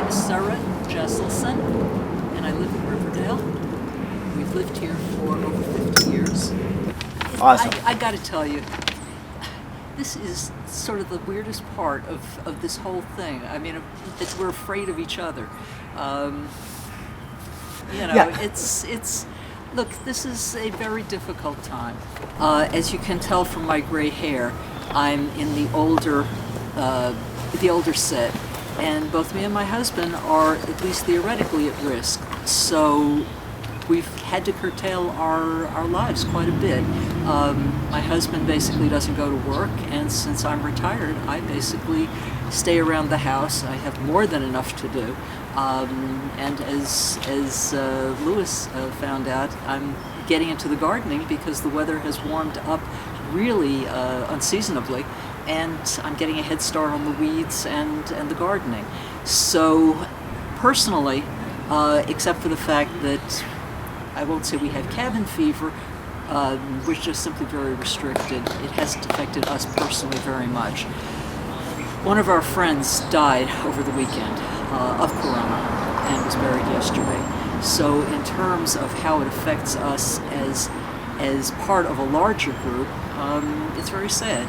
is Sura Jeselsohn, and I live in Riverdale. We've lived here for over 50 years. Awesome. I got to tell you, this is sort of the weirdest part of this whole thing. I mean, we're afraid of each other. It's look, this is a very difficult time. As you can tell from my gray hair, I'm in the older set, and both me and my husband are, at least theoretically, at risk. So we've had to curtail our lives quite a bit. My husband basically doesn't go to work, and since I'm retired, I basically stay around the house. I have more than enough to do. And as Louis found out, I'm getting into the gardening because the weather has warmed up really unseasonably, and I'm getting a head start on the weeds and the gardening. So personally, except for the fact that I won't say we have cabin fever, we're just simply very restricted. It hasn't affected us personally very much. One of our friends died over the weekend of corona and was buried yesterday. So in terms of how it affects us as part of a larger group, it's very sad.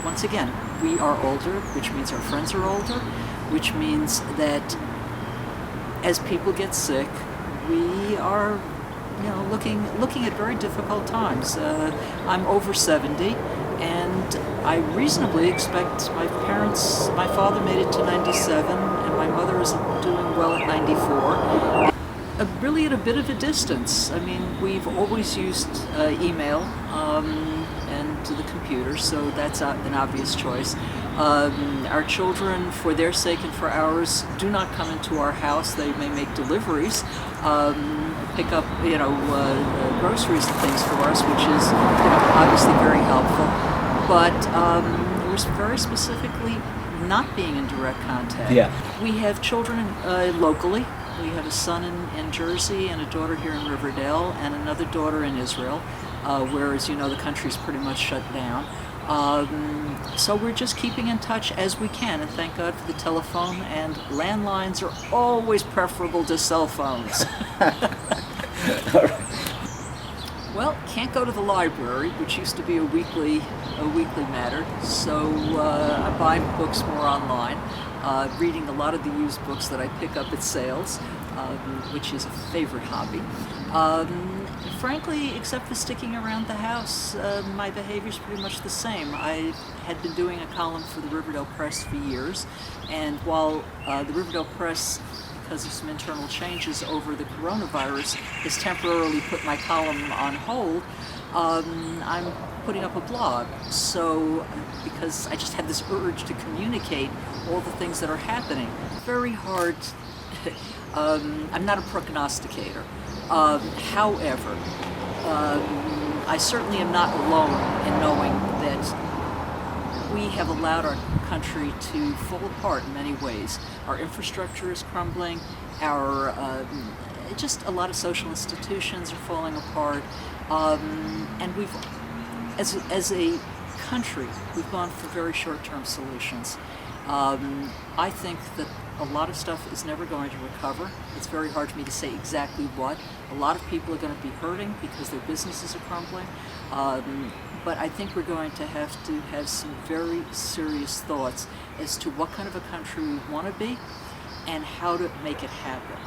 Once again, we are older, which means our friends are older, which means that as people get sick, we are looking at very difficult times. I'm over 70, and I reasonably expect my father made it to 97, and my mother is doing well at 94. Really at a bit of a distance. I mean, we've always used email and the computer, so that's an obvious choice. Our children, for their sake and for ours, do not come into our house. They may make deliveries, pick up groceries and things for us, which is obviously very helpful. But we're very specifically not being in direct contact. Yeah. We have children locally. We have a son in Jersey and a daughter here in Riverdale and another daughter in Israel, where, as you know, the country's pretty much shut down. So we're just keeping in touch as we can, and thank God for the telephone, and landlines are always preferable to cell phones. Well, can't go to the library, which used to be a weekly matter, so I'm buying books more online, reading a lot of the used books that I pick up at sales, which is a favorite hobby. Frankly, except for sticking around the house, my behavior is pretty much the same. I had been doing a column for the Riverdale Press for years, and while the Riverdale Press, because of some internal changes over the coronavirus, has temporarily put my column on hold, I'm putting up a blog. So, because I just had this urge to communicate all the things that are happening. Very hard. I'm not a prognosticator. However, I certainly am not alone in knowing that we have allowed our country to fall apart in many ways. Our infrastructure is crumbling, just a lot of social institutions are falling apart, and we've, as a country, we've gone for very short-term solutions. I think that a lot of stuff is never going to recover. It's very hard for me to say exactly what. A lot of people are going to be hurting because their businesses are crumbling. But I think we're going to have some very serious thoughts as to what kind of a country we want to be and how to make it happen.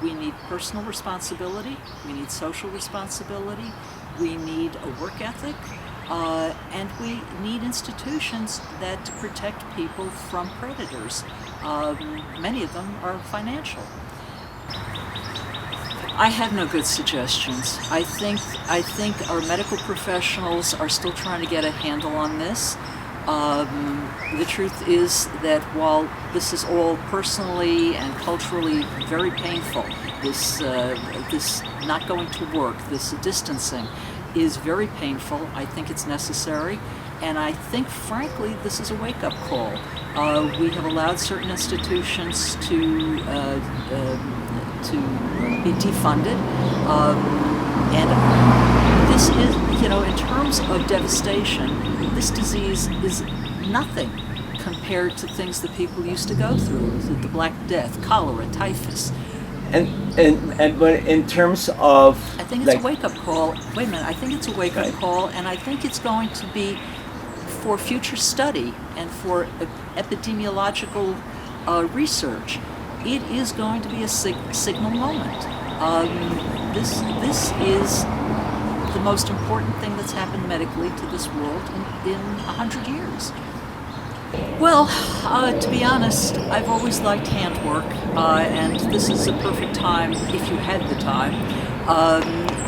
We need personal responsibility. We need social responsibility. We need a work ethic. And we need institutions that protect people from predators. Many of them are financial. I have no good suggestions. I think our medical professionals are still trying to get a handle on this. The truth is that while this is all personally and culturally very painful, this not going to work, this distancing, is very painful. I think it's necessary, and I think, frankly, this is a wake-up call. We have allowed certain institutions to be defunded, and this is, in terms of devastation, this disease is nothing compared to things that people used to go through, the Black Death, cholera, typhus. But in terms of, I think it's a wake-up call. Wait a minute, I think it's a wake-up call, and I think it's going to be for future study and for epidemiological research. It is going to be a signal moment. This is the most important thing that's happened medically to this world in 100 years. Well, to be honest, I've always liked handwork, and this is a perfect time, if you had the time,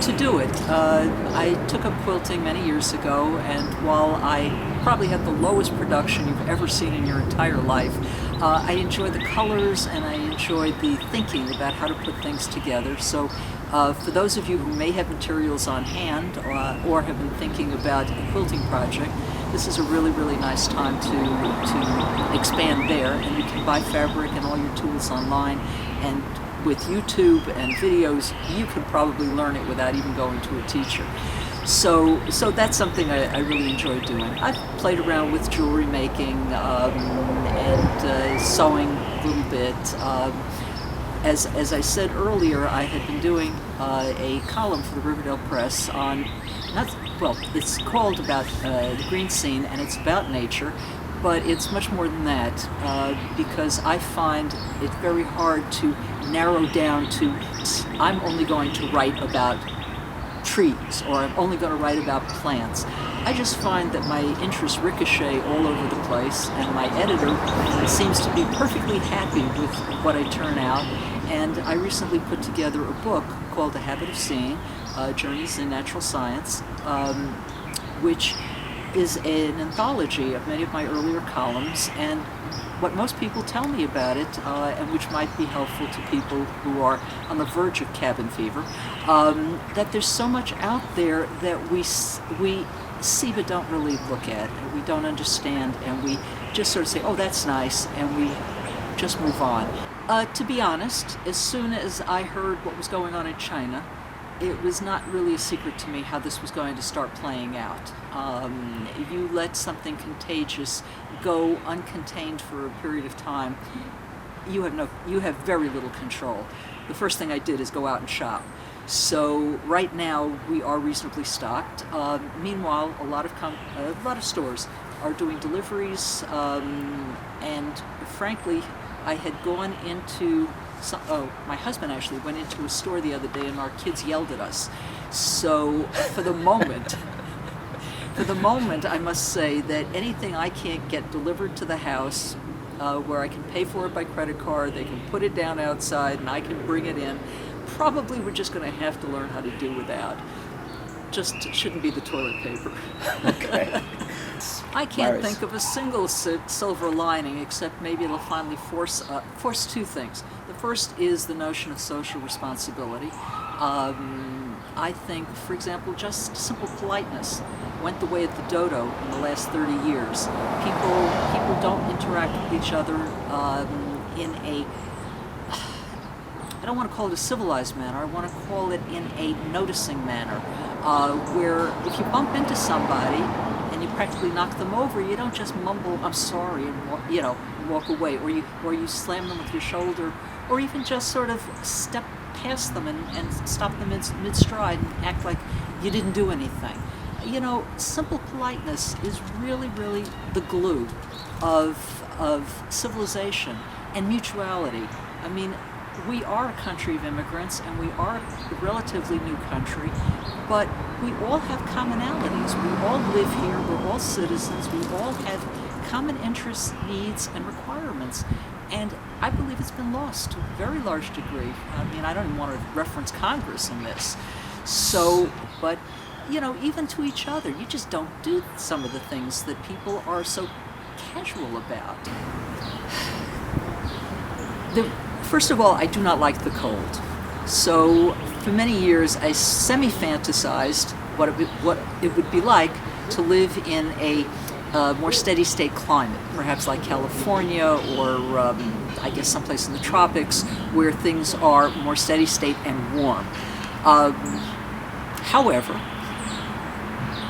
to do it. I took up quilting many years ago, and while I probably had the lowest production you've ever seen in your entire life, I enjoy the colors and I enjoy the thinking about how to put things together. So for those of you who may have materials on hand or have been thinking about a quilting project, this is a really, really nice time to expand there, and you can buy fabric and all your tools online, and with YouTube and videos, you could probably learn it without even going to a teacher. So that's something I really enjoy doing. I've played around with jewelry making and sewing a little bit. As I said earlier, I had been doing a column for the Riverdale Press on, it's called about the green scene, and it's about nature, but it's much more than that, because I find it very hard to narrow down to, I'm only going to write about trees, or I'm only going to write about plants. I just find that my interests ricochet all over the place, and my editor seems to be perfectly happy with what I turn out. And I recently put together a book called The Habit of Seeing, Journeys in Natural Science, which is an anthology of many of my earlier columns, and what most people tell me about it, and which might be helpful to people who are on the verge of cabin fever, that there's so much out there that we see but don't really look at, and we don't understand, and we just sort of say, oh, that's nice, and we just move on. To be honest, as soon as I heard what was going on in China, it was not really a secret to me how this was going to start playing out. You let something contagious go uncontained for a period of time, you have very little control. The first thing I did is go out and shop. So right now we are reasonably stocked. Meanwhile, a lot of stores are doing deliveries, and frankly, I had gone into my husband actually went into a store the other day, and our kids yelled at us. So for the moment, I must say that anything I can't get delivered to the house, where I can pay for it by credit card, they can put it down outside, and I can bring it in, probably we're just going to have to learn how to do without. Just shouldn't be the toilet paper. Okay. I can't think of a single silver lining, except maybe it'll finally force two things. The first is the notion of social responsibility. I think, for example, just simple politeness went the way of the dodo in the last 30 years. People don't interact with each other in a, I don't want to call it a civilized manner, I want to call it in a noticing manner, where if you bump into somebody and you practically knock them over, you don't just mumble, I'm sorry, and walk away, or you slam them with your shoulder, or even just sort of step past them and stop them mid-stride and act like you didn't do anything. Simple politeness is really, really the glue of civilization and mutuality. I mean, we are a country of immigrants, and we are a relatively new country, but we all have commonalities. We all live here, we're all citizens, we all have common interests, needs, and requirements. And I believe it's been lost to a very large degree. I mean, I don't even want to reference Congress in this. But even to each other, you just don't do some of the things that people are so casual about. First of all, I do not like the cold. So for many years, I semi-fantasized what it would be like to live in a more steady state climate, perhaps like California or I guess someplace in the tropics where things are more steady state and warm. However,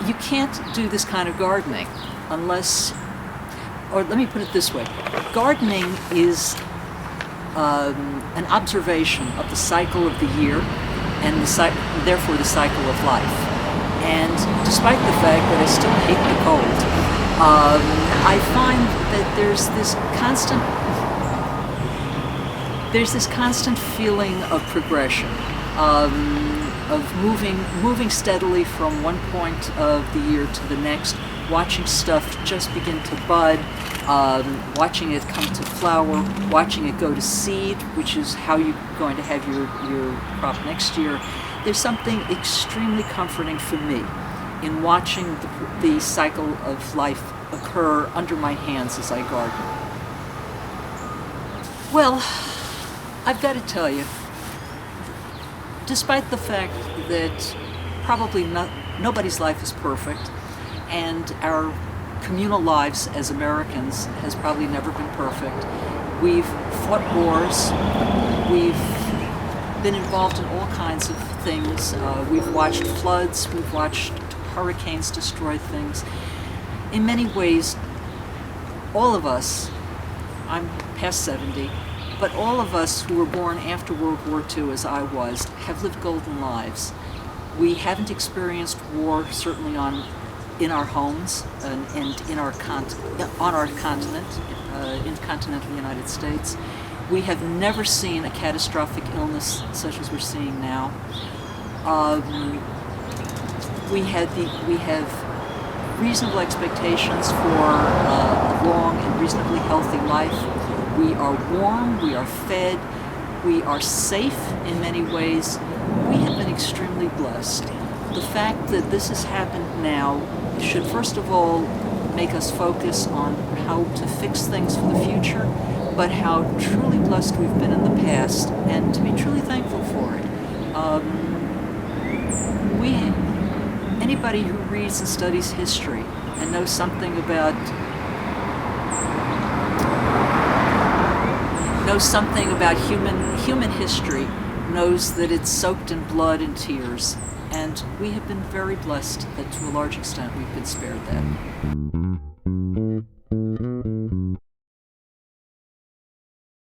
you can't do this kind of gardening unless or let me put it this way, gardening is an observation of the cycle of the year and therefore the cycle of life. And despite the fact that I still hate the cold, I find that there's this constant feeling of progression, of moving steadily from one point of the year to the next, watching stuff just begin to bud, watching it come to flower, watching it go to seed, which is how you're going to have your crop next year. There's something extremely comforting for me in watching the cycle of life occur under my hands as I garden. Well, I've got to tell you, despite the fact that probably nobody's life is perfect, and our communal lives as Americans has probably never been perfect. We've fought wars, we've been involved in all kinds of things. We've watched floods, we've watched hurricanes destroy things. In many ways, all of us, I'm past 70, but all of us who were born after World War II, as I was, have lived golden lives. We haven't experienced war, certainly in our homes and on our continent, in continental United States. We have never seen a catastrophic illness such as we're seeing now. We have reasonable expectations for a long and reasonably healthy life. We are warm, we are fed, we are safe in many ways. We have been extremely blessed. The fact that this has happened now should first of all make us focus on how to fix things for the future, but how truly blessed we've been in the past, and to be truly thankful for it. Anybody who reads and studies history and knows something about human history knows that it's soaked in blood and tears, and we have been very blessed that to a large extent we've been spared that.